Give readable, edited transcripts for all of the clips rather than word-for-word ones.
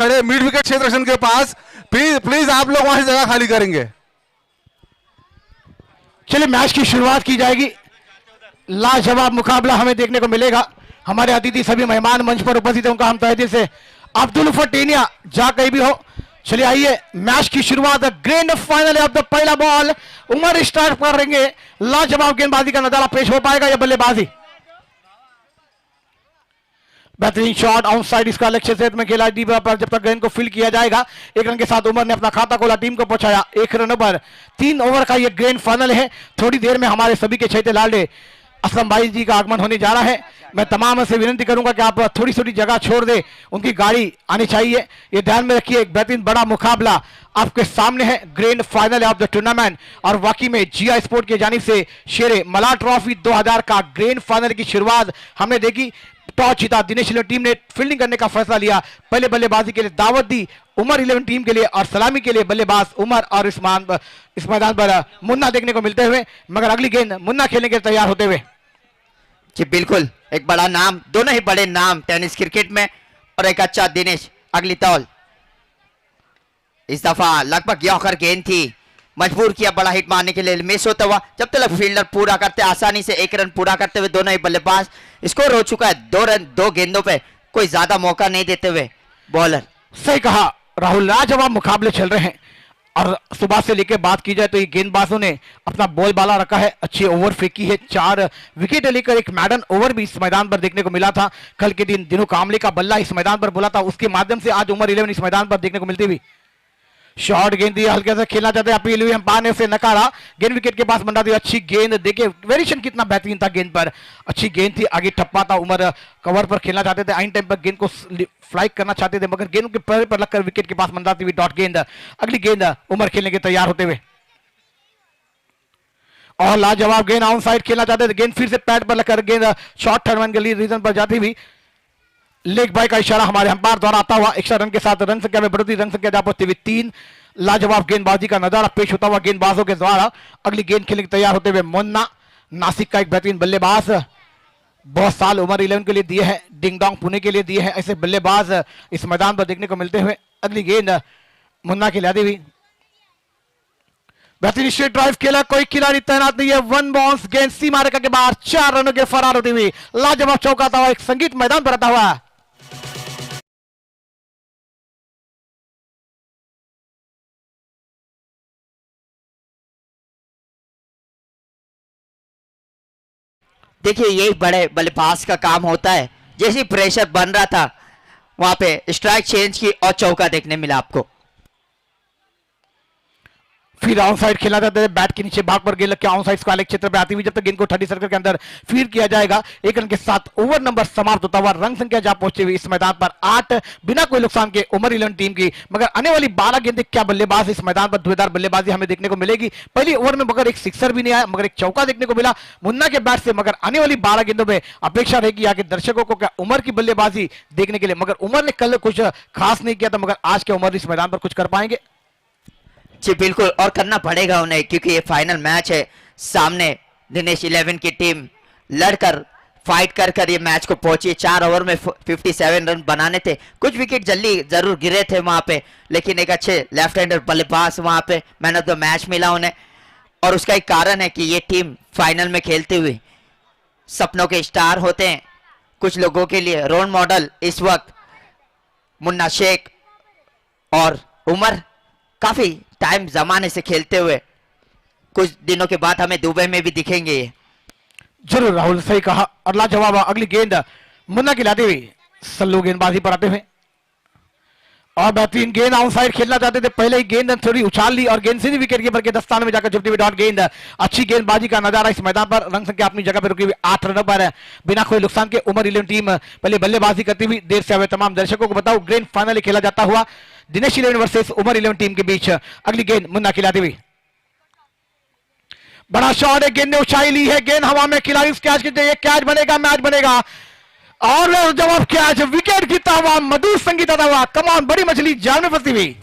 खड़े mid wicket क्षेत्र के पास, प्लीज प्लीज आप लोग वहां से जगह खाली करेंगे। चलिए मैच की शुरुआत की जाएगी। लाजवाब मुकाबला हमें देखने को मिलेगा। हमारे अतिथि सभी मेहमान मंच पर उपस्थित हैं, उनका हम तहे दिल से अब्दुल फटीनिया जा कहीं भी हो। चलिए आइए मैच की शुरुआत। ग्रैंड फाइनल ऑफ द पहला बॉल उमर स्टार्ट करेंगे। लाजवाब गेंदबाजी का नजारा पेश हो पाएगा या बल्लेबाजी? बेहतरीन शॉट ऑन साइड, इसका लक्ष्य क्षेत्र में खेला डी पर। जब तक गेंद को फील्ड किया जाएगा, एक रन के साथ उमर ने अपना खाता खोला, टीम को पहुंचाया 1 रन पर। 3 ओवर का यह ग्रैंड फाइनल है। थोड़ी देर में हमारे सभी के चहेते लाडले असलम भाई जी का आगमन होने जा रहा है। मैं तमाम से विनती करूंगा कि आप थोड़ी थोड़ी जगह छोड़ दे, उनकी गाड़ी आनी चाहिए, ये ध्यान में रखिए। एक बेहतरीन बड़ा मुकाबला आपके सामने है, grand final of the tournament. और वाकई में जिया स्पोर्ट की जानिब से शेरे मला ट्रॉफी 2000 का ग्रैंड फाइनल की शुरुआत हमने देखी। टॉस जीता दिनेश इलेवन टीम ने, फील्डिंग करने का फैसला लिया। पहले बल्लेबाजी के लिए दावत दी उमर 11 टीम के लिए, और सलामी के लिए बल्लेबाज उमर और इस मैदान पर मुन्ना देखने को मिलते हुए। मगर अगली गेंद मुन्ना खेलने के लिए तैयार होते हुए। जी बिल्कुल, एक बड़ा नाम, दोनों ही बड़े नाम टेनिस क्रिकेट में, और एक अच्छा दिनेश। अगली तौल इस दफा लगभग यॉर्कर गेंद थी, मजबूर किया बड़ा हिट मारने के लिए मिस होता हुआ। जब तक फील्डर पूरा करते आसानी से 1 रन पूरा करते हुए दोनों ही बल्लेबाज। स्कोर हो चुका है 2 रन 2 गेंदों पे, कोई ज्यादा मौका नहीं देते हुए बॉलर। सही कहा राहुल, लाजवाब मुकाबले चल रहे हैं। और सुबह से लेकर बात की जाए तो ये गेंदबाजों ने अपना बॉल बाला रखा है, अच्छी ओवर फेंकी है। 4 विकेट लेकर एक मैडन ओवर भी इस मैदान पर देखने को मिला था। कल के दिन दिनों कामले का बल्ला इस मैदान पर बोला था, उसके माध्यम से आज उमर 11 इस मैदान पर देखने को मिलती हुई। शॉर्ट गेंद दी, हल्के से खेलना चाहते अपील हुई, अंपायर ने उसे नकारा। गेंद विकेट के पास मंडा दी, अच्छी गेंद। देखिए वेरिएशन कितना बेहतरीन था गेंद पर, अच्छी गेंद थी। आगे ठप्पा था, उमर कवर पर खेलना चाहते थे, आइन टाइम पर गेंद को फ्लाई करना चाहते थे, मगर गेंद के पैर पर लगकर विकेट के पास मंडाती हुई डॉट गेंद। अगली गेंद उमर खेलने के तैयार होते हुए, और लाजवाब गेंद ऑन साइड खेलना चाहते थे। गेंद फिर से पैड पर लगकर गेंद शॉर्ट टर्न के लिए रीजन पर जाती हुई। लेग बाय का इशारा हमारे अंपायर द्वारा आता हुआ। एक्स्ट्रा रन के साथ रन संख्या में बढ़ती, रन संख्या जा पहुंचती हुई 3। लाजवाब गेंदबाजी का नजारा पेश होता हुआ गेंदबाजों के द्वारा। अगली गेंद खेलने के तैयार होते हुए मुन्ना, नासिक का एक बेहतरीन बल्लेबाज, बहुत साल उमर 11 के लिए दिए हैं, डिंगडोंग पुणे के लिए दिए हैं, ऐसे बल्लेबाज इस मैदान पर देखने को मिलते हुए। अगली गेंद मुन्ना की लादी हुई, बेहतरीन स्ट्रेट ड्राइव खेला, कोई खिलाड़ी तैनात नहीं है। 1 बाउंस गेंद सीमा रेखा के बाहर, 4 रनों के फरार होती हुई। लाजवाब चौका था, एक संगीत मैदान पर आता हुआ। देखिए यही बड़े बल्लेबाज का काम होता है। जैसे प्रेशर बन रहा था वहां पे स्ट्राइक चेंज की और चौका देखने मिला आपको। फिर ऑन साइड खेला जाता है, बैट के नीचे भाग पर गेंद लग ऑन साइड स्क्वायर क्षेत्र पे आती हुई। जब तक गेंद को 30 सर्कल के अंदर फीड किया जाएगा, 1 रन के साथ ओवर नंबर समाप्त होता हुआ। रन संख्या जा पहुंचे हुई इस मैदान पर 8, बिना कोई नुकसान के उमर 11 टीम की। मगर आने वाली 12 गेंदें क्या बल्लेबाज इस मैदान पर धुएंधार बल्लेबाजी हमें देखने को मिलेगी। पहली ओवर में मगर एक सिक्सर भी नहीं आया, मगर एक चौका देखने को मिला मुन्ना के बैट से। मगर आने वाली 12 गेंदों में अपेक्षा रहेगी आगे दर्शकों को क्या उमर की बल्लेबाजी देखने के लिए। मगर उमर ने कल कुछ खास नहीं किया था, मगर आज के उमर इस मैदान पर कुछ कर पाएंगे? जी बिल्कुल, और करना पड़ेगा उन्हें, क्योंकि ये फाइनल मैच है। सामने दिनेश 11 की टीम लड़कर फाइट कर कर ये मैच को पहुंची। 4 ओवर में 57 रन बनाने थे। कुछ विकेट जल्दी जरूर गिरे थे वहां पे, लेकिन एक अच्छे लेफ्ट हैंडर बल्लेबाज वहां पे मैन ऑफ द मैच मिला उन्हें। और उसका एक कारण है कि ये टीम फाइनल में खेलते हुए सपनों के स्टार होते हैं। कुछ लोगों के लिए रोल मॉडल इस वक्त मुन्ना शेख और उमर काफी टाइम जमाने से खेलते हुए, कुछ दिनों के बाद हमें दुबई में भी दिखेंगे ये। जरूर राहुल, सही कहा। और लाजवाब अगली गेंद मुन्ना की लाती हुई, सल्लू गेंदबाजी पर आते हुए। और बेहतरीन गेंद आउट साइड खेलना चाहते थे, पहले ही गेंद थोड़ी उछाल ली और गेंद सीधी विकेट कीपर के दस्ताने में जाकर चुपती हुई डॉट गेंद। अच्छी गेंदबाजी का नजारा इस मैदान पर। रन संख्या अपनी जगह पर रुकी हुई 8 रनों पर है, बिना कोई नुकसान के उमर 11 टीम पहले बल्लेबाजी करती हुई। देर से आए तमाम दर्शकों को बताऊं, ग्रैंड फाइनल खेला जाता हुआ दिनेश 11 वर्सेस उमर 11 टीम के बीच। अगली गेंद मुन्ना खिलाती हुई, बड़ा शॉट है, गेंद ने ऊंचाई ली है, गेंद हवा में खिलाड़ी कैच की, कैच बनेगा, मैच बनेगा। और जवाब कैच, विकेट गिरता हुआ, मधुर संगीत आता हुआ। कमान, बड़ी मछली जाल में फंसी हुई।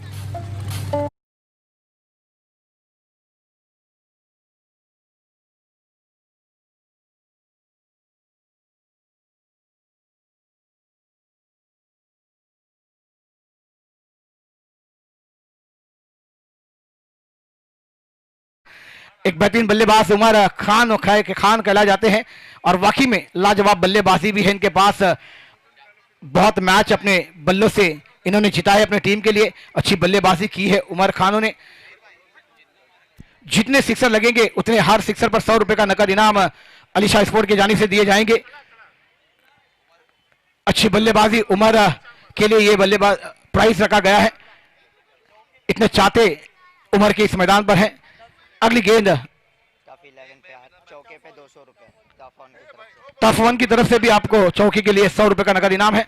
एक बेहतरीन बल्लेबाज उमर खान खान कहलाए जाते हैं और वाकई में लाजवाब बल्लेबाजी भी है इनके पास। बहुत मैच अपने बल्लों से इन्होंने जिता है अपने टीम के लिए, अच्छी बल्लेबाजी की है उमर खानों ने। जितने सिक्सर लगेंगे उतने हर सिक्सर पर 100 रुपए का नकद इनाम अलीशाह स्पोर्ट की जानिब से दिए जाएंगे। अच्छी बल्लेबाजी उमर के लिए ये बल्लेबाज प्राइस रखा गया है, इतने चाहते उमर के इस मैदान पर हैं। अगली गेंद चौके पे 200 रुपए टफ वन की तरफ से भी आपको चौकी के लिए 100 रुपए का नकद इनाम है।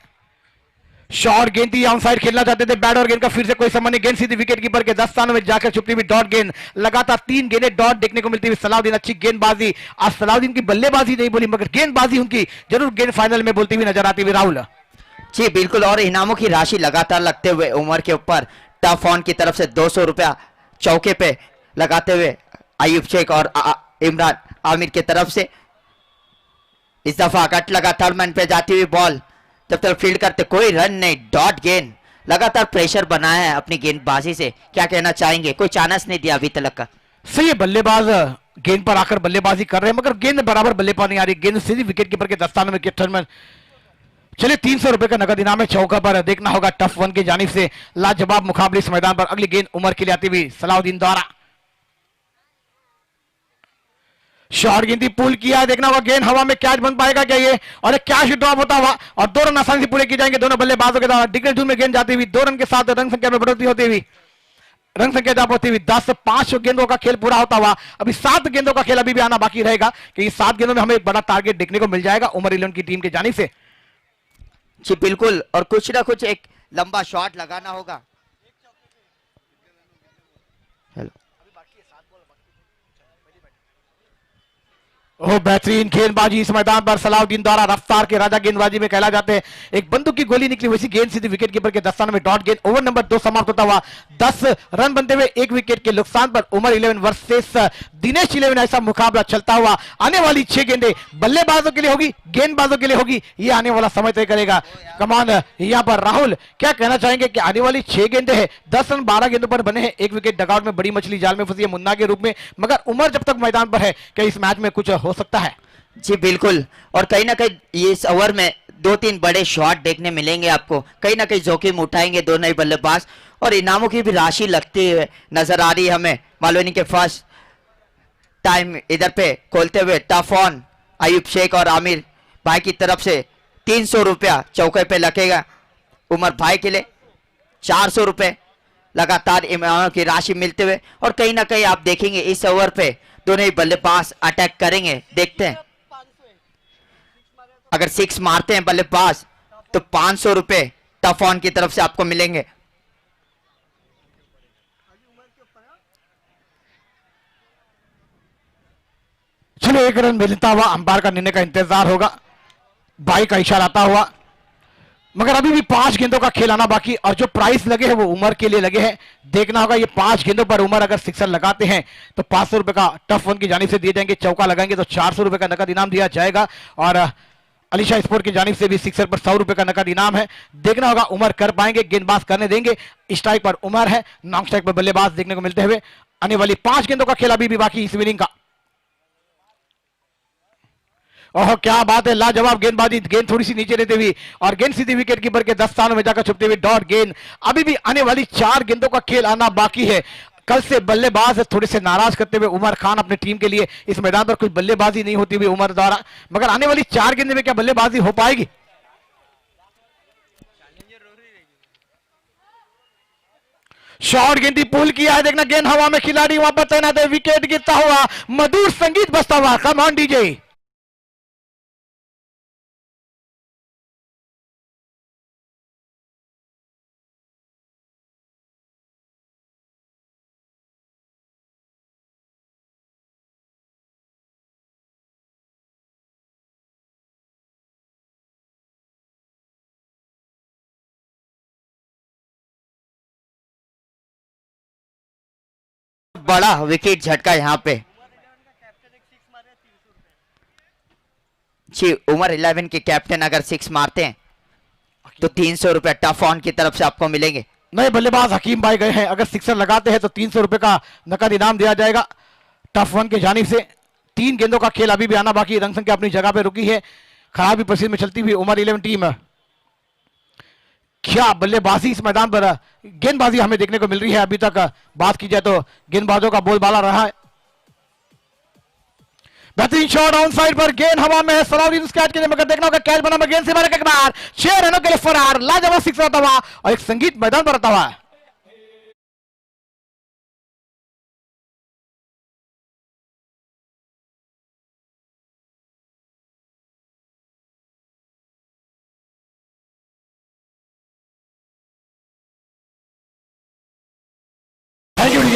शॉर्ट गेंद थी, ऑन साइड खेलना चाहते थे, बैट और गेंद का फिर से कोई संबंध नहीं। गेंद सीधी विकेट कीपर के 10 स्थानों में जाकर छुपती हुई डॉट गेंद, लगातार 3 गेंदें डॉट देखने को मिलती हुई सलाउद्दीन। अच्छी गेंदबाजी, आज सलाउद्दीन की बल्लेबाजी नहीं बोली मगर गेंदबाजी उनकी जरूर गेंद फाइनल में बोलती हुई नजर आती हुई। राहुल जी बिल्कुल, और इनामों की राशि लगातार लगते हुए उमर के ऊपर टफ ऑन की तरफ से 200 रुपया चौके पे लगाते हुए अयूब शेख और इमरान आमिर की तरफ से। इस दफा कट लगा, थर्ड मैन पे जाती हुई बॉल, जब तक फील्ड करते कोई रन नहीं, डॉट गेंद। लगातार प्रेशर बनाया है अपनी गेंदबाजी से, क्या कहना चाहेंगे? कोई चांस नहीं दिया अभी तक का। सही है, बल्लेबाज गेंद पर आकर बल्लेबाजी कर रहे हैं मगर गेंद बराबर बल्ले पर नहीं आ रही। गेंद सीधी विकेट कीपर के 10 स्थानों में थर्ड मैन। चलिए 300 रुपए का नगद इनाम है चौका पर, देखना होगा टफ वन की जानिब से लाजवाब मुकाबले इस मैदान पर। अगली गेंद उमर के लिए आती हुई सलाउद्दीन द्वारा। शॉर्ट गेंद पुल किया, देखना होगा गेंद हवा में कैच बन पाएगा क्या ये, और एक कैच ड्रॉप होता हुआ और 2 रन आसानी से पूरे किए जाएंगे दोनों बल्लेबाजों के द्वारा। डिग्री में गेंद जाती हुई 2 रन के साथ रन संख्या में बढ़ोतरी होती हुई, रन संख्या जब होती हुई 10 5 गेंदों का खेल पूरा होता हुआ अभी 7 गेंदों का खेल अभी भी आना बाकी रहेगा कि इस 7 गेंदों में हमें एक बड़ा टारगेट देखने को मिल जाएगा उमर 11 की टीम की जानिब से। जी बिल्कुल, और कुछ ना कुछ एक लंबा शॉट लगाना होगा। हेलो, ओह बेहतरीन गेंदबाजी इस मैदान पर सलाउद्दीन द्वारा, रफ्तार के राजा गेंदबाजी में कहला जाते हैं। एक बंदूक की गोली निकली वैसी गेंद सीधी विकेट कीपर के 10 स्थानों में डॉट गेंद। ओवर नंबर 2 समाप्त होता हुआ 10 रन बनते हुए 1 विकेट के नुकसान पर उमर 11 वर्सेस दिनेश 11। ऐसा मुकाबला चलता हुआ आने वाली 6 गेंदें बल्लेबाजों के लिए होगी, गेंदबाजों के लिए होगी, ये आने वाला समय तय करेगा। कमान यहाँ पर राहुल क्या कहना चाहेंगे कि आने वाली 6 गेंदें हैं, 10 रन 12 गेंदों पर बने हैं, 1 विकेट डगआउट में बड़ी मछली जाल में फंसी है मुन्ना के रूप में, मगर उमर जब तक मैदान पर है क्या इस मैच में कुछ हो सकता है? जी बिल्कुल, और कहीं ना कहीं इस ओवर में 2-3 बड़े शॉट देखने मिलेंगे आपको, कहीं ना कहीं जोखिम उठाएंगे दोनों ही बल्लेबाज, और इनामों की भी राशि लगती हुए नजर आ रही है हमें। मालवनी के फर्स्ट टाइम इधर पे खोलते हुए टफ ऑन अयूब शेख और आमिर भाई की तरफ से 300 रुपया चौके पे लगेगा उमर भाई के लिए। 400 रुपए लगातार इनामों की राशि मिलते हुए, और कहीं ना कहीं आप देखेंगे इस ओवर पे दोनों ही बल्लेबाज अटैक करेंगे। देखते हैं, अगर 6 मारते हैं बल्लेबाज तो 500 रुपए टफ ऑन की तरफ से आपको मिलेंगे। चलो 1 रन मिलता हुआ अंपायर का निर्णय का इंतजार होगा, बाई का इशारा आता हुआ, मगर अभी भी 5 गेंदों का खेल आना बाकी, और जो प्राइस लगे हैं वो उमर के लिए लगे हैं। देखना होगा ये 5 गेंदों पर उमर अगर सिक्सर लगाते हैं तो 500 रुपए का टफ वन की जानिब से दिए जाएंगे, चौका लगाएंगे तो 400 रुपए का नकद इनाम दिया जाएगा, और अलीशाह स्पोर्ट की जानिब से भी सिक्सर पर 100 रुपए का नकद इनाम है। देखना होगा उमर कर पाएंगे, गेंदबाज करने देंगे। स्ट्राइक पर उमर है, नॉन स्ट्राइक पर बल्लेबाज देखने को मिलते हुए। आने वाली 5 गेंदों का खेल अभी भी बाकी इस इनिंग का। ओह क्या बात है, लाजवाब गेंदबाजी, गेंद थोड़ी सी नीचे लेते हुए और गेंद सीधी विकेट कीपर के 10 स्थानों में जाकर छुपते हुए डॉट गेंद। अभी भी आने वाली 4 गेंदों का खेल आना बाकी है। कल से बल्लेबाज थोड़े से नाराज करते हुए उमर खान अपने टीम के लिए इस मैदान पर कुछ बल्लेबाजी नहीं होती हुई उमर द्वारा, मगर आने वाली 4 गेंदों में क्या बल्लेबाजी हो पाएगी? शॉर्ट गेंदी पुल किया है, देखना गेंद हवा में, खिलाड़ी वहां पर तैनात है, विकेट गिरता हुआ, मधुर संगीत बजता हुआ। Come on DJ. बड़ा विकेट झटका यहाँ पे। जी उमर 11 के कैप्टन अगर 6 मारते हैं तो 300 रुपए टफ ऑन की तरफ से आपको मिलेंगे। नए बल्लेबाज हकीम भाई गए हैं, अगर सिक्सर लगाते हैं तो 300 रुपए का नकद इनाम दिया जाएगा। टफ वन के जानिब से 3 गेंदों का खेल अभी भी आना बाकी। रंग संख्या अपनी जगह पे रुकी है। खराबी परिस्थिति में चलती हुई उमर 11 टीम। क्या बल्लेबाजी इस मैदान पर, गेंदबाजी हमें देखने को मिल रही है। अभी तक बात की जाए तो गेंदबाजों का बोलबाला रहा है। बेहतरीन शॉट ऑन साइड पर, गेंद हवा में है। सलाउद्दीन उस कैच के लिए, मगर देखना होगा कैच बना, गेंद से मारे एक बार 6 रनों के लिए फरार। लाजवाब सिक्स रहता हुआ और एक संगीत मैदान पर रहता हुआ है।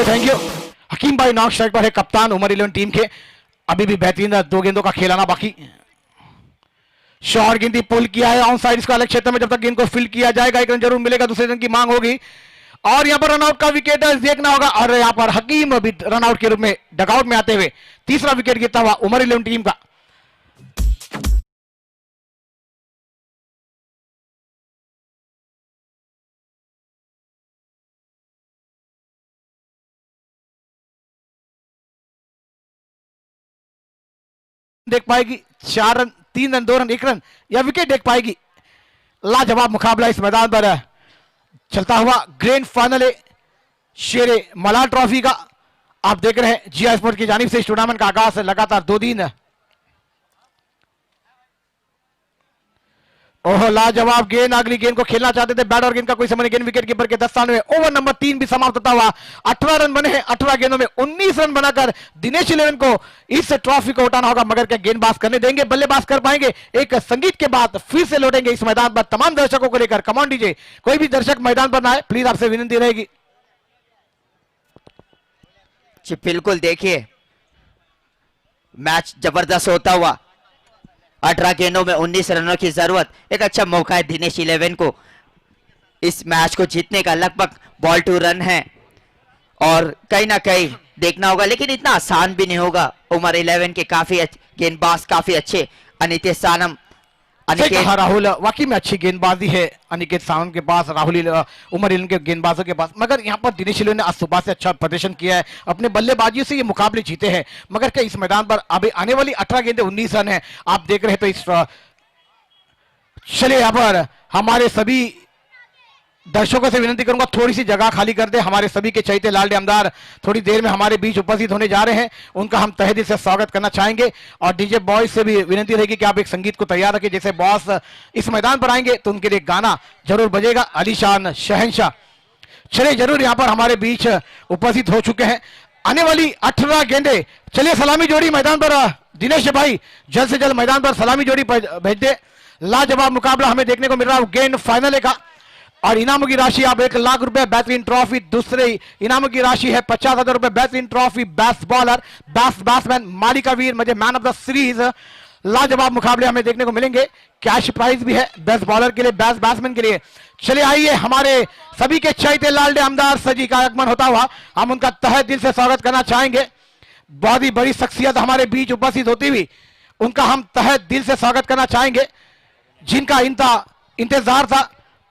Thank you. हकीम भाई नॉक स्ट्राइक पर है, कप्तान उमर 11 टीम के। अभी भी बेहतरीन 2 गेंदों का खेल आना बाकी। शॉर्ट गेंद पुल किया है ऑन साइड, इसका अलग क्षेत्र में। जब तक गेंद को फिल किया जाएगा 1 रन जरूर मिलेगा, दूसरे रन की मांग होगी। और यहां पर रनआउट का विकेट देखना होगा, और यहां पर हकीम भी रनआउट के रूप में डगआउट में आते हुए तीसरा विकेट गिरता हुआ उमर 11 टीम का। देख पाएगी 4 रन, 3 रन, 2 रन, 1 रन, या विकेट देख पाएगी। लाजवाब मुकाबला इस मैदान पर चलता हुआ। ग्रैंड फाइनल है शेरे मलार ट्रॉफी का। आप देख रहे हैं जिया स्पोर्ट की जानिब से इस टूर्नामेंट का आगाज है लगातार 2 दिन। ओह लाजवाब गेंद, अगली गेंद को खेलना चाहते थे, बैट और गेंद का कोई समझ। गेंद विकेट कीपर के 10 में। ओवर नंबर 3 भी समाप्त होता हुआ। 18 रन बने हैं, 18 गेंदों में 19 रन बनाकर दिनेश 11 को इस ट्रॉफी को उठाना होगा। मगर क्या गेंदबाज करने देंगे, बल्लेबाज कर पाएंगे? एक संगीत के बाद फिर से लौटेंगे इस मैदान पर तमाम दर्शकों को लेकर। कमान डीजे, कोई भी दर्शक मैदान पर ना आए प्लीज, आपसे विनती रहेगी। जी बिल्कुल, देखिए मैच जबरदस्त होता हुआ। 18 गेंदों में 19 रनों की जरूरत, एक अच्छा मौका है दिनेश 11 को इस मैच को जीतने का। लगभग बॉल टू रन है और कहीं ना कहीं देखना होगा, लेकिन इतना आसान भी नहीं होगा। उमर 11 के काफी गेंदबाज काफी अच्छे। अनिकेत सानम, राहुल वाकई में अच्छी गेंदबाजी है अनिकेत सावंत के पास, राहुल उमर 11 के गेंदबाजों के पास। मगर यहाँ पर दिनेश 11 ने आज सुबह से अच्छा प्रदर्शन किया है, अपने बल्लेबाजियों से ये मुकाबले जीते हैं। मगर क्या इस मैदान पर अभी आने वाली 18 गेंदें 19 रन है, आप देख रहे हैं। तो इस चलिए यहाँ पर हमारे सभी दर्शकों से विनती करूंगा थोड़ी सी जगह खाली कर दे। हमारे सभी के चहेते लाल डैमदार थोड़ी देर में हमारे बीच उपस्थित होने जा रहे हैं, उनका हम तहे दिल से स्वागत करना चाहेंगे। और डीजे बॉयज से भी विनती रहेगी कि आप एक संगीत को तैयार रखें। जैसे बॉस इस मैदान पर आएंगे तो उनके लिए गाना जरूर बजेगा, अलीशान शहंशाह। चलिए जरूर यहाँ पर हमारे बीच उपस्थित हो चुके हैं आने वाली 18 गेंदे। चलिए सलामी जोड़ी मैदान पर, दिनेश भाई जल्द से जल्द मैदान पर सलामी जोड़ी भेज दे। लाजवाब मुकाबला हमें देखने को मिल रहा है ग्रैंड फाइनल का। और इनामों की राशि आप 1 लाख रुपए बेहतरीन ट्रॉफी, दूसरे इनामों की राशि है 50,000 रुपए बेहतरीन trophy, best bowler, best batsman, मालिका वीर, मुझे मैन ऑफ द सीरीज। लाजवाब मुकाबले हमें देखने को मिलेंगे। कैश प्राइज भी है बेस्ट बॉलर के लिए, बेस्ट बैट्समैन के लिए। चलिए आइए हमारे सभी के चहेते लाल डैमदार सजी का आगमन होता हुआ हम उनका तहे दिल से स्वागत करना चाहेंगे। बहुत ही बड़ी शख्सियत हमारे बीच उपस्थित होती हुई उनका हम तहे दिल से स्वागत करना चाहेंगे। जिनका इंतजार था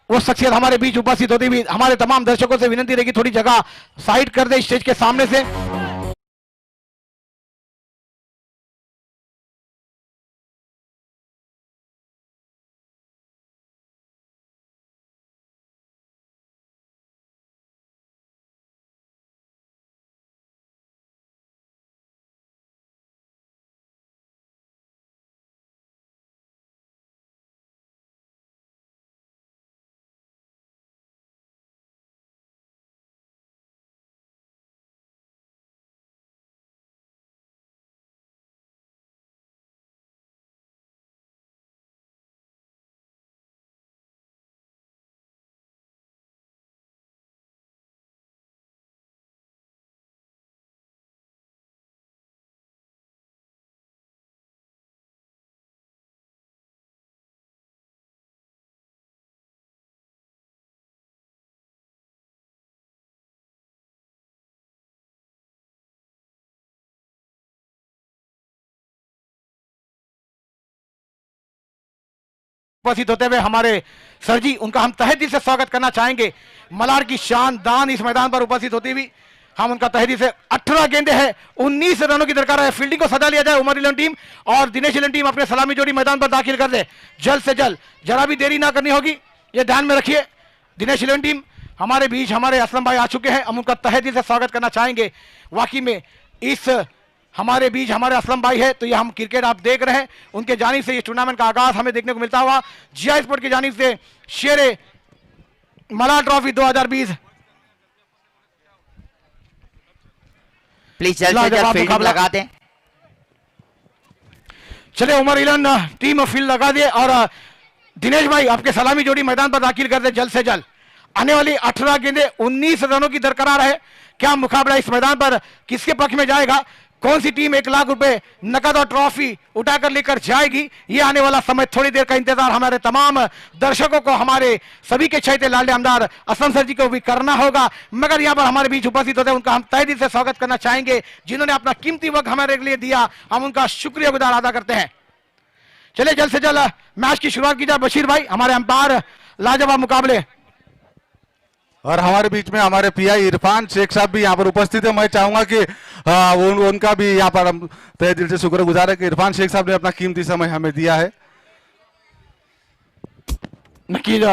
वो शख्सियत हमारे बीच उपस्थित होती हुई हमारे तमाम दर्शकों से विनती रहेगी थोड़ी जगह साइड कर दे स्टेज के सामने से। उपस्थित होते हुए हमारे सर जी, उनका हम तहे दिल से स्वागत करना चाहेंगे। मलार की शान दान इस मैदान पर उपस्थित होती हुई हम उनका तहरीर से 18 गेंदे हैं, 19 रनों की दरकार है। फील्डिंग को सजा लिया जाए उमर इलेवन टीम और दिनेश इलेवन टीम अपने सलामी जोड़ी मैदान पर दाखिल कर दे जल्द से जल्द, जरा भी देरी ना करनी होगी, ये ध्यान में रखिए। दिनेश इलेवन टीम हमारे बीच हमारे असलम भाई आ चुके हैं, हम उनका तहे दिल से स्वागत करना चाहेंगे। वाकई में इस हमारे बीच हमारे असलम भाई है, तो ये हम क्रिकेट आप देख रहे हैं, उनके जानिब से इस टूर्नामेंट का आगाज हमें देखने को मिलता हुआ। जिया स्पोर्ट की जानिब से शेरे मला ट्रॉफी 2020 प्लीज जल्द से जल्द फील्ड लगा दें। चले उमर इलेवन टीम फील्ड लगा दिए और दिनेश भाई आपके सलामी जोड़ी मैदान पर दाखिल कर दे जल्द से जल्द। आने वाली 18 गेंदे 19 रनों की दरकरार है। क्या मुकाबला इस मैदान पर किसके पक्ष में जाएगा, कौन सी टीम 1 लाख रुपए नकद और ट्रॉफी उठाकर लेकर जाएगी, ये आने वाला समय थोड़ी देर का इंतजार हमारे तमाम दर्शकों को, हमारे सभी के चहेते लाडले आमदार असलम सर जी को भी करना होगा। मगर यहाँ पर हमारे बीच उपस्थित होते हैं, उनका हम तहे दिल से स्वागत करना चाहेंगे, जिन्होंने अपना कीमती वक्त हमारे लिए दिया, हम उनका शुक्रिया गुजार अदा करते हैं। चलिए जल्द से जल्द मैच की शुरुआत की जाए। बशीर भाई हमारे अंपायर लाजवाब मुकाबले, और हमारे बीच में हमारे पीआई इरफान शेख साहब भी यहाँ पर उपस्थित है। मैं चाहूंगा कि उनका भी यहाँ पर हम तहे दिल से शुक्रगुजार है कि इरफान शेख साहब ने अपना कीमती समय हमें दिया है। नकीर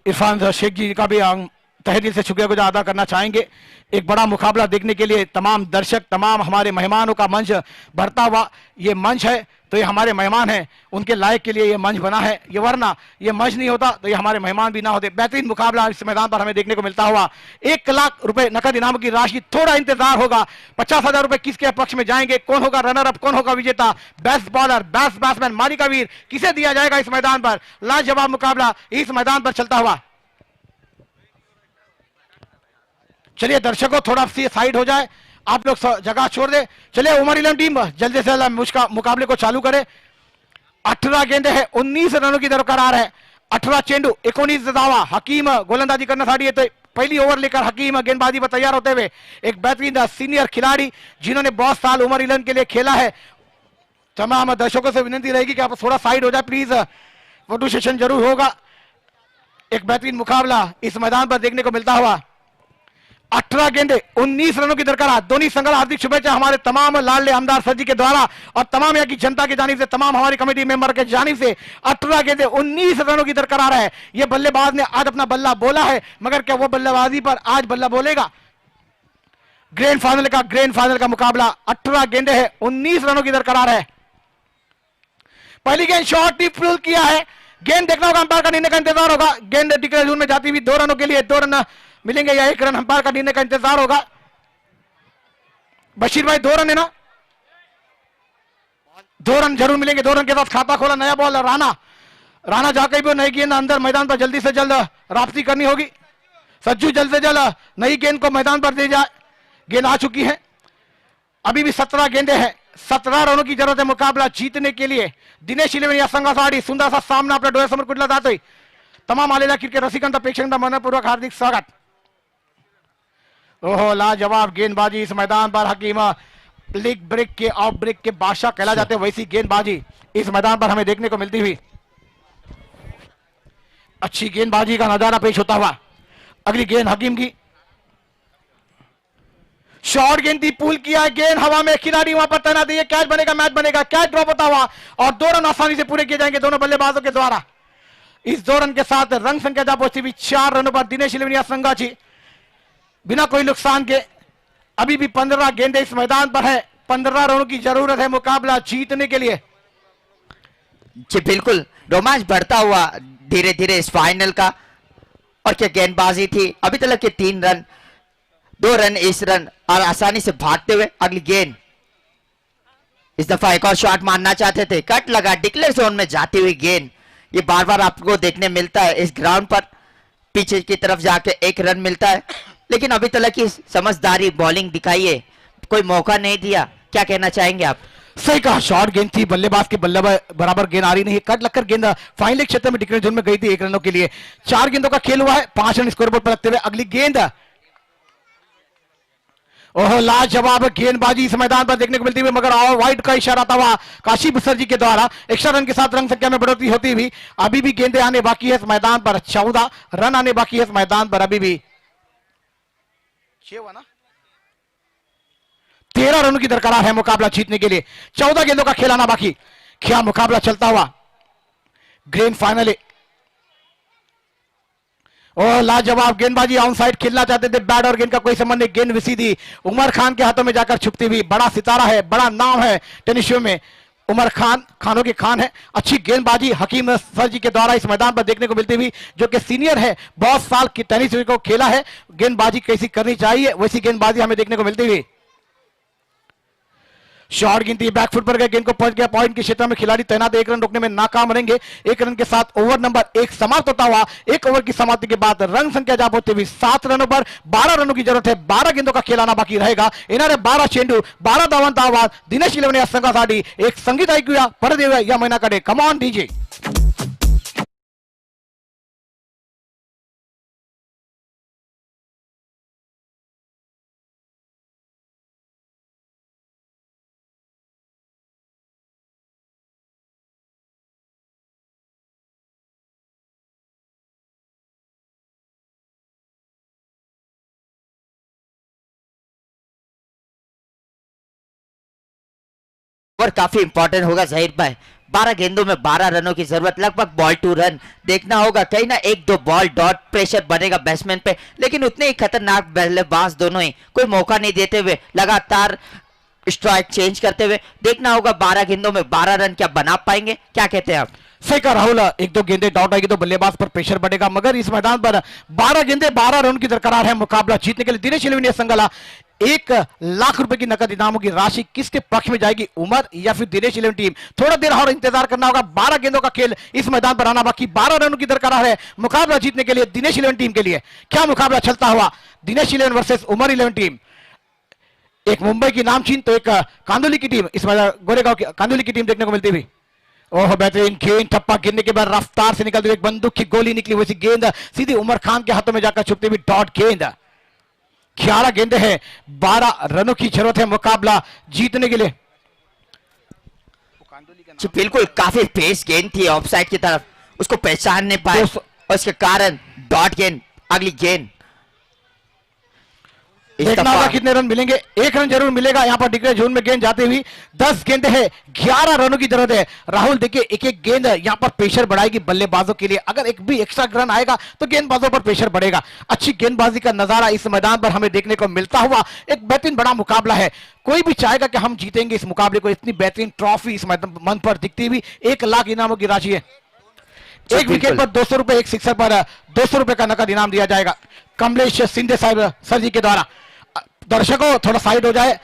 इरफान शेख जी का भी हम तहे दिल से शुक्रिया गुजार अदा करना चाहेंगे। एक बड़ा मुकाबला देखने के लिए तमाम दर्शक, तमाम हमारे मेहमानों का मंच भरता हुआ ये मंच है, तो ये हमारे मेहमान हैं, उनके लायक के लिए ये मंच बना है, ये वरना ये मंच नहीं होता तो ये हमारे मेहमान भी ना होते। बेहतरीन मुकाबला इस मैदान पर हमें देखने को मिलता हुआ। 1 लाख रुपए नकद इनाम की राशि, थोड़ा इंतजार होगा, 50,000 रुपए किसके पक्ष में जाएंगे, कौन होगा रनर अप, कौन होगा विजेता, बेस्ट बॉलर, बेस्ट बैट्समैन, मारी का वीर, किसे दिया जाएगा इस मैदान पर। लाजवाब मुकाबला इस मैदान पर चलता हुआ। चलिए दर्शकों थोड़ा सी साइड हो जाए, आप लोग जगह छोड़ दे। चलिए उमर इलेवन टीम जल्दी से जल्द मुकाबले को चालू करे। 18 गेंदे हैं, 19 रनों की दरकार है, 18 चेंडू, 19 दावा। हकीम गोलंदाजी करना साड़ी है, तो पहली ओवर लेकर हकीम गेंदबाजी पर तैयार होते हुए एक बेहतरीन सीनियर खिलाड़ी जिन्होंने बहुत साल उमर इलेवन के लिए खेला है। तमाम दर्शकों से विनती रहेगी कि आप थोड़ा साइड हो जाए प्लीज, फोटो सेशन जरूर होगा। एक बेहतरीन मुकाबला इस मैदान पर देखने को मिलता हुआ। 18 गेंदे 19 रनों की दरकार। दोनों संघर्ष हार्दिक शुभेच्छा हमारे तमाम लाडले आमदार सर जी के द्वारा और तमाम यहाँ की जनता की जानिब से, तमाम हमारी कमेटी मेंबर के जानिब से। 18 गेंदे 19 रनों की दरकार है। ये बल्लेबाज ने आज अपना बल्ला बोला है, मगर क्या वो बल्लेबाजी पर आज बल्ला बोलेगा। ग्रैंड फाइनल का मुकाबला। 18 गेंदे है, 19 रनों की दरकार है। पहली गेंद शॉर्ट टिप पुल किया है, गेंद देखना होगा, अंपायर का निर्णय का इंतजार होगा। गेंद डिक्लेयर जोन में जाती हुई 2 रनों के लिए 2 रन मिलेंगे या 1 रन, अंपायर का निर्णय का इंतजार होगा। बशीर भाई 2 रन है ना, 2 रन जरूर मिलेंगे। 2 रन के साथ खाता खोला नया बॉल राणा जाकर भी नई गेंद अंदर मैदान पर जल्दी से जल्द वापसी करनी होगी। सज्जू जल्द से जल्द नई गेंद को मैदान पर दे जाए। गेंद आ चुकी है, अभी भी 17 गेंदे हैं, 17 रनों की जरूरत है मुकाबला जीतने के लिए। दिनेश इलेवन या संघासाड़ी सुंदर सा सामना अपने डोळे समोर कुठला जातोय। तमाम आलेल्या क्रिकेट रसिकांचा प्रेक्षकांचा मनपूर्वक हार्दिक स्वागत। ओहो लाजवाब गेंदबाजी इस मैदान पर। हकीम लीग ब्रेक के ऑफ ब्रेक के बादशाह कहला जाते हैं, वैसी गेंदबाजी इस मैदान पर हमें देखने को मिलती हुई। अच्छी गेंदबाजी का नजारा पेश होता हुआ। अगली गेंद हकीम की, शॉर्ट गेंद थी, पुल किया, गेंद हवा में, खिलाड़ी वहां पर तैनात है, कैच बनेगा, मैच बनेगा, कैच ड्रॉप होता हुआ और 2 रन आसानी से पूरे किए जाएंगे दोनों बल्लेबाजों के द्वारा। इस 2 रन के साथ रंग संख्या जा पहुंची हुई 4 रनों पर दिनेश इलेवन संघाची बिना कोई नुकसान के। अभी भी 15 गेंदे इस मैदान पर है, 15 रनों की जरूरत है मुकाबला जीतने के लिए। जी बिल्कुल, रोमांच बढ़ता हुआ धीरे धीरे इस फाइनल का। और क्या गेंदबाजी थी, अभी तक के 3 रन, 2 रन इस रन और आसानी से भागते हुए। अगली गेंद, इस दफा एक और शॉट मारना चाहते थे, कट लगा, डिक्लेयर जोन में जाती हुई गेंद। ये बार बार आपको देखने मिलता है इस ग्राउंड पर, पीछे की तरफ जाके 1 रन मिलता है, लेकिन अभी तक की समझदारी बॉलिंग दिखाइए, कोई मौका नहीं दिया। क्या कहना चाहेंगे आप? सही कहा, शॉर्ट गेंद थी, बल्लेबाज के बल्लेबाज बराबर गेंद आ रही नहीं, कट लगकर गेंद फाइनल क्षेत्र में डिक्लेयर जोन में गई थी 1 रनों के लिए। 4 गेंदों का खेल हुआ है, 5 रन स्कोरबोर्ड पर रखते हुए। अगली गेंद, ओह लाजवाब गेंदबाजी इस मैदान पर देखने को मिलती हुई, मगर वाइड का इशारा था वहां काशी बुसर जी के द्वारा। एक्स्ट्रा रन के साथ रन संख्या में बढ़ोतरी होती हुई। अभी भी गेंदें आने बाकी है इस मैदान पर, 14 रन आने बाकी है इस मैदान पर। अभी भी 6 हुआ ना, 13 रनों की दरकार है मुकाबला जीतने के लिए। 14 गेंदों का खेल आना बाकी। क्या मुकाबला चलता हुआ ग्रैंड फाइनल है। और लाजवाब गेंदबाजी, ऑन साइड खेलना चाहते थे, बैट और गेंद का कोई संबंध नहीं, गेंद विसी थी, उमर खान के हाथों में जाकर छुपती हुई। बड़ा सितारा है, बड़ा नाम है टेनिस शो में, उमर खान, खानों के खान है। अच्छी गेंदबाजी हकीम सर जी के द्वारा इस मैदान पर देखने को मिलती हुई, जो कि सीनियर है, बहुत साल की टेनिस को खेला है, गेंदबाजी कैसी करनी चाहिए वैसी गेंदबाजी हमें देखने को मिलती हुई। शॉट गिनती, बैकफुट पर गए, गेंद को पहुंच गया पॉइंट के क्षेत्र में, खिलाड़ी तैनात, 1 रन रोकने में नाकाम रहेंगे। 1 रन के साथ ओवर नंबर 1 समाप्त होता हुआ। 1 ओवर की समाप्ति के बाद रन संख्या जा पहुंचती हुई 7 रनों पर 12 रनों की जरूरत है। 12 गेंदों का खेल आना बाकी रहेगा। इन्होंने 12 चेंडू 12 धावन धावाद दिनेश 11 संघासाठी एक संगीत ऐकूया, परत येऊया या मैदानाकडे। Come on DJ. और काफी इंपॉर्टेंट होगा जहीर भाई। 12 गेंदों में 12 रनों की जरूरत, लगभग बॉल टू रन देखना होगा। कहीं ना 1-2 बॉल डॉट प्रेशर बनेगा बैट्समैन पे, लेकिन उतने ही खतरनाक बल्लेबाज दोनों ही कोई मौका नहीं देते हुए लगातार स्ट्राइक चेंज करते हुए देखना होगा 12 गेंदों में 12 रन क्या बना पाएंगे। क्या कहते हैं आप? सही कहा राहुल, 1-2 गेंदे डॉट आएगी तो बल्लेबाज पर प्रेशर बढ़ेगा, मगर इस मैदान पर 12 गेंदे 12 रन की दरकार है। मुकाबला जीतने के लिए दिनेश 11 संगला 1 लाख रुपए की नकद इनामों की राशि किसके पक्ष में जाएगी, उमर या फिर दिनेश 11 टीम? थोड़ा देर और इंतजार करना होगा। 12 गेंदों का खेल इस मैदान पर आना बाकी। 12 रनों की दरकार है मुकाबला जीतने के लिए दिनेश 11 टीम के लिए। क्या मुकाबला चलता हुआ दिनेश 11 वर्सेस उमर 11 टीम। एक मुंबई की नामचीन तो एक कांदोली की टीम, इस मैदान गोरेगांव की कांदोली की टीम देखने को मिलती हुई। ओह बेहतरीन गेंद, टप्पा गिरने के बाद रफ्तार से निकलती हुई एक बंदूक की गोली निकली, वैसी गेंद सीधी उमर खान के हाथों में जाकर छुपती हुई डॉट गेंद। 11 गेंदे हैं, 12 रनों की जरूरत है मुकाबला जीतने के लिए। बिल्कुल, काफी तेज गेंद थी ऑफसाइड की तरफ, उसको पहचान नहीं पाए और इसके कारण डॉट गेंद। अगली गेंद देखना होगा कितने रन मिलेंगे। 1 रन जरूर मिलेगा। यहां पर डिक्लेयर जोन में गेंद जाते हुई 10 गेंद है, 11 रनों की जरूरत है। राहुल देखिए, एक एक गेंद यहां पर प्रेशर बढ़ाएगी बल्लेबाजों के लिए। अगर एक भी एक्स्ट्रा रन आएगा तो गेंदबाजों पर प्रेशर बढ़ेगा। अच्छी गेंदबाजी का नजारा इस मैदान पर हमें देखने को मिलता हुआ एक बेहतरीन बड़ा मुकाबला है। कोई भी चाहेगा कि हम जीतेंगे इस मुकाबले को। इतनी बेहतरीन ट्रॉफी इस मंच पर दिखती हुई 1 लाख इनामों की राशि है। एक विकेट पर 200 रुपए, एक सिक्सर पर 200 रुपए का नकद इनाम दिया जाएगा कमलेश सिंधे साहब सर जी के द्वारा। दर्शकों थोड़ा साइड हो जाए।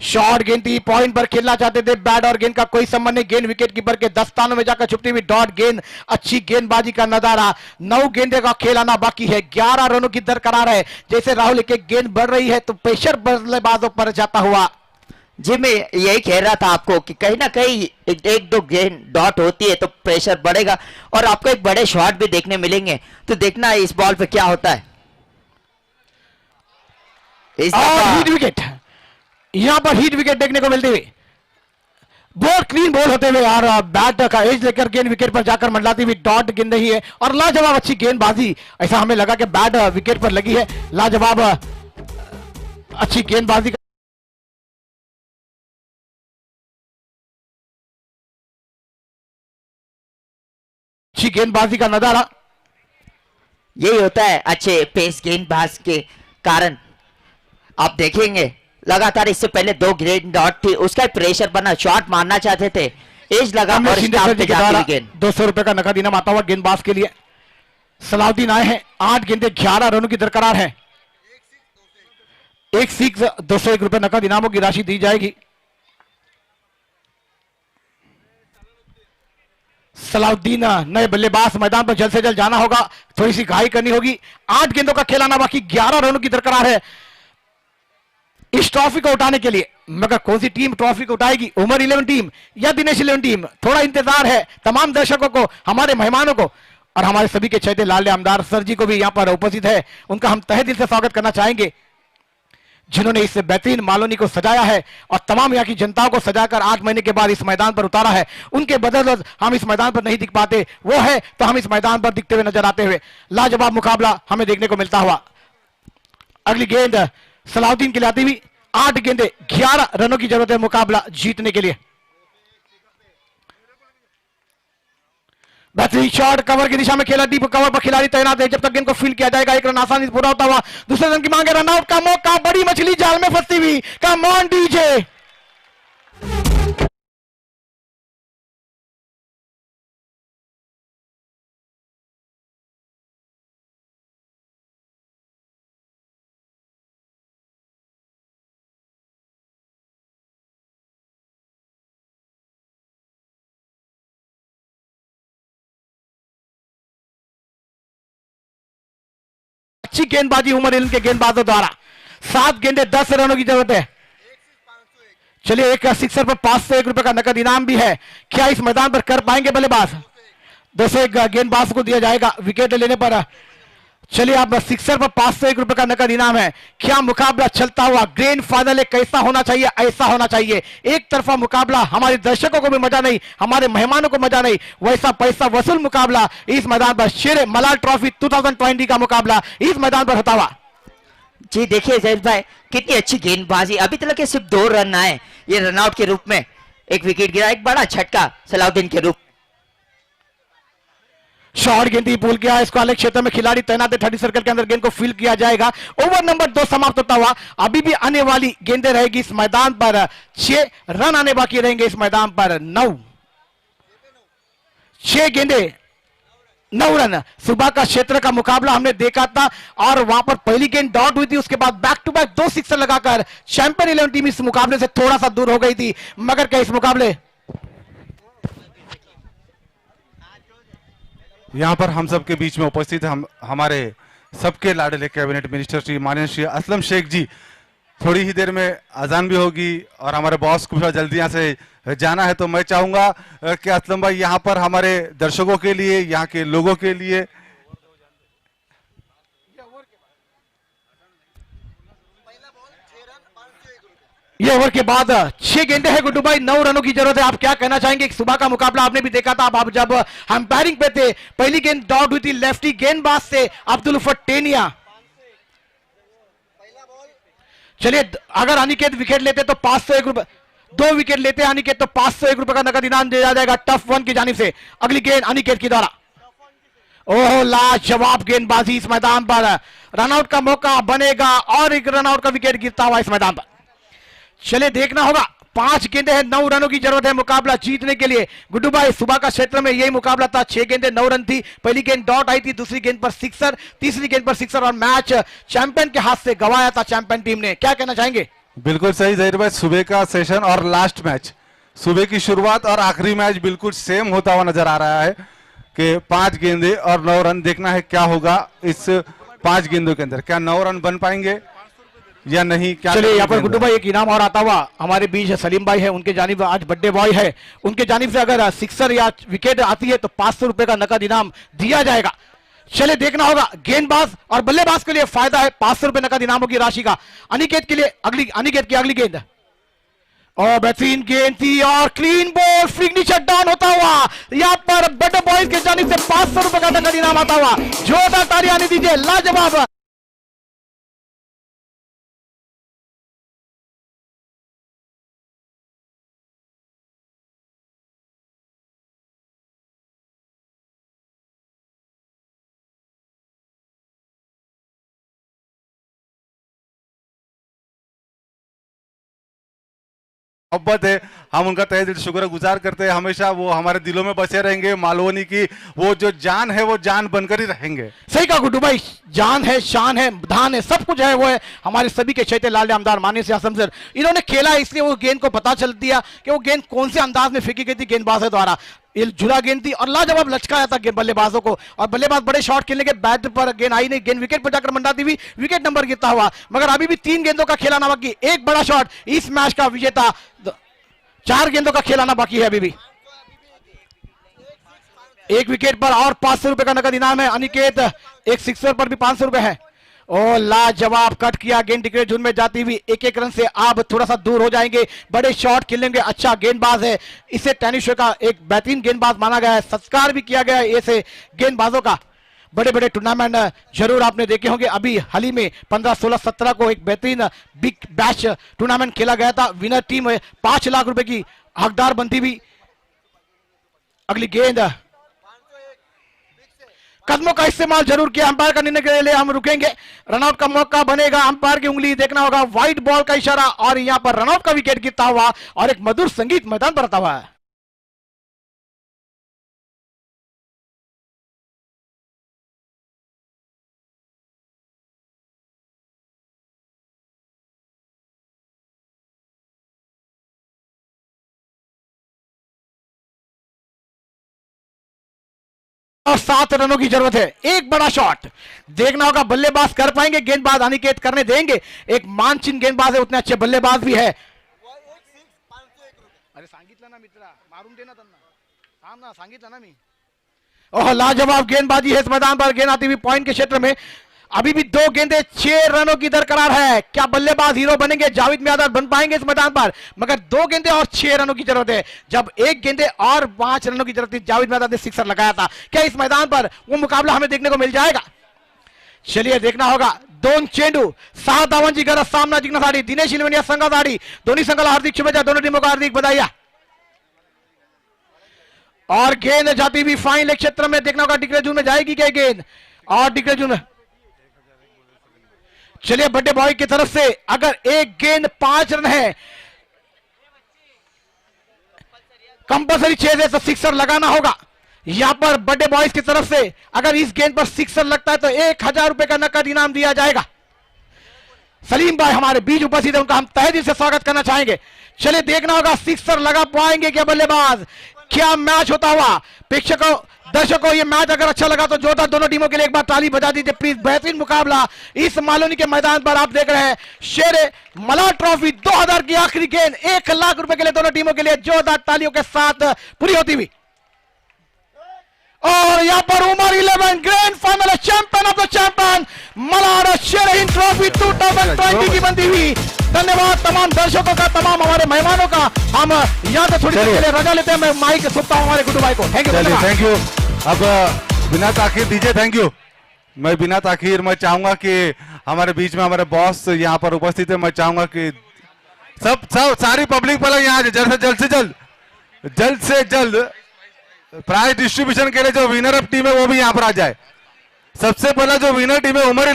शॉर्ट गेंद थी, पॉइंट पर खेलना चाहते थे, बैट और गेंद का कोई संबंध नहीं। गेंद विकेट कीपर के दस्तानों में जाकर छुपती हुई डॉट गेंद। अच्छी गेंदबाजी का नजारा। 9 गेंदे का खेल आना बाकी है। 11 रनों की दरकार है। जैसे राहुल एक गेंद बढ़ रही है तो प्रेशर बल्लेबाजों पर जाता हुआ। जी मैं यही कह रहा था आपको कि कहीं ना कहीं 1-2 गेंद डॉट होती है तो प्रेशर बढ़ेगा और आपको एक बड़े शॉट भी देखने मिलेंगे। तो देखना है इस बॉल पे क्या होता है। हीट विकेट, यहां पर हीट विकेट देखने को मिलती हुई। बहुत क्लीन बॉल होते हुए और बैट का एज लेकर गेंद विकेट पर जाकर मंडलाती हुई डॉट गेंद रही है और लाजवाब अच्छी गेंदबाजी। ऐसा हमें लगा कि बैट विकेट पर लगी है। लाजवाब अच्छी गेंदबाजी अच्छी गेंदबाजी का नजारा। यही होता है अच्छे पेस गेंदबाज के कारण। आप देखेंगे लगातार इससे पहले 2 ग्रेड डॉट थी, उसका प्रेशर बना, शॉट मारना चाहते थे, एज लगा और स्टंप पे जाती गेंद। 200 रुपए का नकद इनाम आता हुआ गेंदबाज के लिए। सलाउद्दीन आए हैं, 8 गेंदे 11 रनों की दरकार है। एक सिक्स 201 रुपए नकद इनामों की राशि दी जाएगी। सलाउद्दीन नए बल्लेबाज, मैदान पर जल्द से जल्द जाना होगा, थोड़ी सी घाई करनी होगी। 8 गेंदों का खेल आना बाकी, 11 रनों की दरकार है इस ट्रॉफी को उठाने के लिए। मगर कौन सी टीम ट्रॉफी को उठाएगी, उमर 11 टीम या दिनेश 11 टीम? थोड़ा इंतजार है तमाम दर्शकों को, हमारे मेहमानों को और हमारे सभी के चहेते लाल आमदार सर जी को भी यहां पर उपस्थित है। उनका हम तहे दिल से स्वागत करना चाहेंगे, जिन्होंने इस बेहतरीन मालोनी को सजाया है और तमाम यहाँ की जनताओं को सजाकर 8 महीने के बाद इस मैदान पर उतारा है। उनके बदौलत हम इस मैदान पर नहीं दिख पाते, वो है तो हम इस मैदान पर दिखते हुए नजर आते हुए। लाजवाब मुकाबला हमें देखने को मिलता हुआ। अगली गेंद सलाउद्दीन के लिए आती हुई 8 गेंदे 11 रनों की जरूरत है मुकाबला जीतने के लिए। बेहतरीन शॉट, कवर की दिशा में खेला, डीप कवर पर खिलाड़ी तैनात है, जब तक गेंद को फील्ड किया जाएगा। एक रन आसानी से पूरा होता हुआ दूसरे रन की मांग है, रनआउट का मौका, बड़ी मछली जाल में फंसती हुई। Come on DJ. अच्छी गेंदबाजी उमर इल्म के गेंदबाजों द्वारा। 7 गेंदे 10 रनों की जरूरत है। चलिए एक सिक्सर पर 501 रुपए का नकद इनाम भी है। क्या इस मैदान पर कर पाएंगे बल्लेबाज? 201 गेंदबाज को दिया जाएगा विकेट लेने पर। चलिए अब सिक्सर पर 501 रुपए का नकद इनाम है। क्या मुकाबला चलता हुआ ग्रैंड फाइनल कैसा होना चाहिए? ऐसा होना चाहिए। एक तरफा मुकाबला, हमारे दर्शकों को भी मजा नहीं, हमारे मेहमानों को मजा नहीं, वैसा पैसा वसूल मुकाबला इस मैदान पर शेर मलाल ट्रॉफी 2020 का मुकाबला इस मैदान पर होता हुआ। जी देखिए जैद भाई, कितनी अच्छी गेंदबाजी। अभी तक के सिर्फ 2 रन आए, ये रनआउट के रूप में एक विकेट गिरा, एक बड़ा झटका सलाउद्दीन के रूप। शॉर्ट गेंद पुल किया, इसको अलग क्षेत्र में खिलाड़ी तैनात है, 30 सर्कल के अंदर गेंद को फील्ड किया जाएगा। ओवर नंबर 2 समाप्त होता हुआ। अभी भी आने वाली गेंदें रहेगी इस मैदान पर। 6 रन आने बाकी रहेंगे इस मैदान पर। 6 गेंदे 9 रन। सुबह का क्षेत्र का मुकाबला हमने देखा था और वहां पर पहली गेंद डॉट हुई थी, उसके बाद बैक टू बैक 2 सिक्सर लगाकर चैंपियन 11 टीम इस मुकाबले से थोड़ा सा दूर हो गई थी। मगर क्या इस मुकाबले यहाँ पर हम सबके बीच में उपस्थित हमारे सबके लाडले कैबिनेट मिनिस्टर श्री माननीय श्री असलम शेख जी। थोड़ी ही देर में अजान भी होगी और हमारे बॉस को जल्दी यहाँ से जाना है, तो मैं चाहूंगा कि असलम भाई यहाँ पर हमारे दर्शकों के लिए, यहाँ के लोगों के लिए ये ओवर के बाद 6 गेंदे हैं गुड्डू भाई, 9 रनों की जरूरत है। आप क्या कहना चाहेंगे? सुबह का मुकाबला आपने भी देखा था, आप जब अंपायरिंग पे थे, पहली गेंद डॉट हुई थी लेफ्टी गेंदबाज से अब्दुल टेनिया। चलिए अगर अनिकेत विकेट लेते तो 501 रुपए, 2 विकेट लेते अनिकेत तो 501 रुपए का नकद इनाम दिया जाएगा टफ वन की जानिब से। अगली गेंद अनिकेत की द्वारा। ओह लाजवाब गेंदबाजी इस मैदान पर। रनआउट का मौका बनेगा और एक रनआउट का विकेट गिरता हुआ इस मैदान पर। चले देखना होगा, 5 गेंदे हैं, 9 रनों की जरूरत है मुकाबला जीतने के लिए। गुड्डू भाई सुबह का क्षेत्र में यही मुकाबला था, 6 गेंदे 9 रन थी। पहली गेंद डॉट आई थी, दूसरी गेंद पर सिक्सर, तीसरी गेंद पर सिक्सर और मैच चैंपियन के हाथ से गंवाया था चैंपियन टीम ने। क्या कहना चाहेंगे? बिल्कुल सही जहीर भाई, सुबह का सेशन और लास्ट मैच, सुबह की शुरुआत और आखिरी मैच बिल्कुल सेम होता हुआ नजर आ रहा है कि 5 गेंदे और 9 रन। देखना है क्या होगा इस 5 गेंदों के अंदर, क्या 9 रन बन पाएंगे या नहीं। क्या चलिए यहाँ पर गुड्डू भाई एक इनाम और आता हुआ हमारे बीच सलीम भाई है, उनके जानिब आज बर्थडे बॉय है, उनके जानिब से अगर सिक्सर या विकेट आती है तो 500 रुपए का नकद इनाम दिया जाएगा। चलिए देखना होगा, गेंदबाज और बल्लेबाज के लिए फायदा है, 500 रुपए नकद इनामों की राशि का। अनिकेत के लिए अनिकेत की अगली गेंद और बेहतरीन गेंद थी और क्लीन बॉल, फ्रिगनी शटडाउन होता हुआ। यहाँ पर बर्थडे बॉयज के जानिब से 500 रुपए का नकद इनाम आता हुआ। जोरदार तालियां आने दीजिए, लाजवाब। मोहब्बत है, हम उनका तहे दिल से शुक्रगुजार करते हैं। हमेशा वो हमारे दिलों में बसे रहेंगे। मालवनी की वो जो जान है वो जान बनकर ही रहेंगे। सही कहा गुड्डू भाई, जान है, शान है, धान है, सब कुछ है, वो है हमारे सभी के चैते लाल आमदार माने से आसम सर। इन्होंने खेला इसलिए वो गेंद को पता चल दिया कि वो गेंद कौन से अंदाज में फेंकी गई थी गेंदबाजों द्वारा। ये जुड़ा गेंद थी और लाजवाब लचकाया था बल्लेबाजों को, और बल्लेबाज बड़े शॉट खेलने के बैट पर गेंद आई नहीं, गेंद विकेट पर जाकर मंडाती हुई विकेट नंबर गिरता हुआ। मगर अभी भी 3 गेंदों का खेलाना बाकी, एक बड़ा शॉट इस मैच का विजेता। 4 गेंदों का खेलाना बाकी है अभी भी। एक विकेट पर और 500 रुपए का नकद इनाम है। अनिकेत एक सिक्सर पर भी 500 रुपए है। और लाजवाब कट किया, गेंद टिकट झुंड में जाती हुई 1-1 रन से आप थोड़ा सा दूर हो जाएंगे। बड़े शॉट खेलेंगे, अच्छा गेंदबाज है, इसे टेनिस शो का एक बेहतरीन गेंदबाज माना गया है, सत्कार भी किया गया है ऐसे गेंदबाजों का। बड़े बड़े टूर्नामेंट जरूर आपने देखे होंगे। अभी हाल ही में 15, 16, 17 को एक बेहतरीन बिग बैश टूर्नामेंट खेला गया था। विनर टीम 5 लाख रुपए की हकदार बनती हुई। अगली गेंद, कदमों का इस्तेमाल जरूर किया। अंपायर का निर्णय के लिए हम रुकेंगे। रनआउट का मौका बनेगा। अंपायर की उंगली देखना होगा, व्हाइट बॉल का इशारा और यहां पर रनआउट का विकेट गिरता हुआ और एक मधुर संगीत मैदान पर आता हुआ है। और 7 रनों की जरूरत है। एक बड़ा शॉट देखना होगा, बल्लेबाज कर पाएंगे, गेंदबाज अनिकेत करने देंगे। एक मानचिन गेंदबाज है, उतने अच्छे बल्लेबाज भी है। अरे सांगितलं ना मित्रा, मारून देना त्यांना, थांब ना, सांगितलं ना मी। ओह, लाजवाब गेंदबाजी है इस मैदान पर। गेंद आती हुई पॉइंट के क्षेत्र में। अभी भी 2 गेंदें 6 रनों की दरकरार है। क्या बल्लेबाज हीरो बनेंगे, जावेद मियादाद बन पाएंगे इस मैदान पर? मगर 2 गेंदें और 6 रनों की जरूरत है। जब 1 गेंदे और 5 रनों की जरूरत थी, जावेद मियादाद ने सिक्सर लगाया था। क्या इस मैदान पर वो मुकाबला हमें देखने को मिल जाएगा? चलिए देखना होगा। 2 चेंडू 6 धावांची गरज सामना जिंकण्यासाठी दिनेश इलेव्हन या संघासाठी। दोन्ही संघाला हार्दिक शुभेच्छा, दोनों टीमों को हार्दिक बधाई। और गेंद जाती हुई फाइन लेग क्षेत्र में। देखना होगा डिक्लेयर जोन में जाएगी क्या गेंद, और डिक्लेयर जोन में। चलिए बड़े बॉय की तरफ से अगर एक गेंद 5 रन है, कंपलसरी चेज है तो सिक्सर लगाना होगा। यहां पर बड़े बॉयज की तरफ से अगर इस गेंद पर सिक्सर लगता है तो 1000 रुपए का नकद इनाम दिया जाएगा। सलीम भाई हमारे बीच उपस्थित है, उनका हम तहे दिल से स्वागत करना चाहेंगे। चलिए देखना होगा सिक्सर लगा पाएंगे क्या बल्लेबाज, क्या मैच होता हुआ। प्रेक्षकों, दर्शकों, ये मैच अगर अच्छा लगा तो जोरदार दोनों टीमों के लिए एक बार ताली बजा दीजिए प्लीज। बेहतरीन मुकाबला इस मालोनी के मैदान पर आप देख रहे हैं। शेर मला ट्रॉफी 2000 की आखिरी गेंद 1 लाख रुपए के लिए दोनों टीमों के लिए जोरदार तालियों के साथ पूरी होती हुई। और यहां पर Umar 11 grand final champion of the champion Malad Sher Hind trophy 2020 की बनती हुई। धन्यवाद तमाम दर्शकों का, तमाम हमारे मेहमानों का। हम यहां से थोड़ी देर के लिए रजा लेते हैं। मैं माइक सौंपता हूं हमारे गुड्डू भाई को। Thank you, thank you. अब बिना ताखीर दीजिए, थैंक यू। मैं बिना ताखीर मैं चाहूंगा कि हमारे बीच में हमारे बॉस यहाँ पर उपस्थित है। मैं चाहूंगा कि सब सारी पब्लिक पहले यहाँ जल्द से जल्द प्राइज डिस्ट्रीब्यूशन के लिए जो विनर ऑफ टीम है वो भी यहाँ पर आ जाए। सबसे पहला जो विनर टीम है उमर